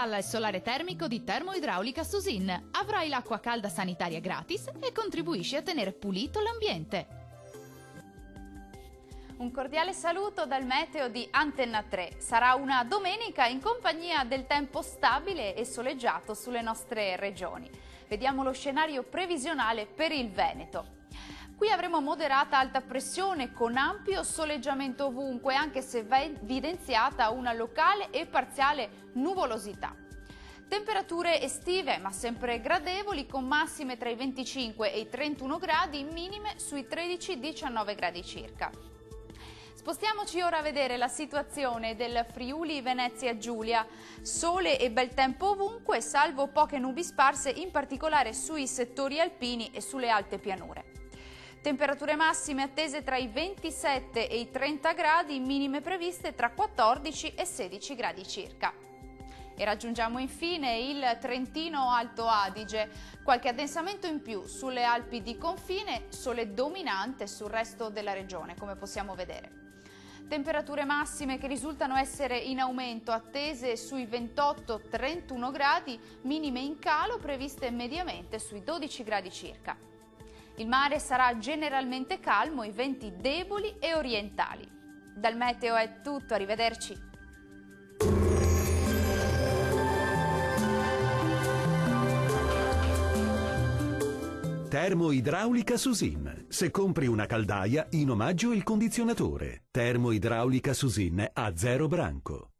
Installa il solare termico di Termoidraulica Susin. Avrai l'acqua calda sanitaria gratis e contribuisci a tenere pulito l'ambiente. Un cordiale saluto dal meteo di Antenna 3. Sarà una domenica in compagnia del tempo stabile e soleggiato sulle nostre regioni. Vediamo lo scenario previsionale per il Veneto. Qui avremo moderata alta pressione con ampio soleggiamento ovunque, anche se va evidenziata una locale e parziale nuvolosità. Temperature estive ma sempre gradevoli, con massime tra i 25 e i 31 gradi, minime sui 13-19 gradi circa. Spostiamoci ora a vedere la situazione del Friuli Venezia Giulia. Sole e bel tempo ovunque, salvo poche nubi sparse, in particolare sui settori alpini e sulle alte pianure. Temperature massime attese tra i 27 e i 30 gradi, minime previste tra 14 e 16 gradi circa. E raggiungiamo infine il Trentino Alto Adige. Qualche addensamento in più sulle Alpi di confine, sole dominante sul resto della regione, come possiamo vedere. Temperature massime che risultano essere in aumento, attese sui 28-31 gradi, minime in calo previste mediamente sui 12 gradi circa. Il mare sarà generalmente calmo, i venti deboli e orientali. Dal meteo è tutto, arrivederci. Termoidraulica Susin. Se compri una caldaia, in omaggio il condizionatore. Termoidraulica Susin a 0 branco.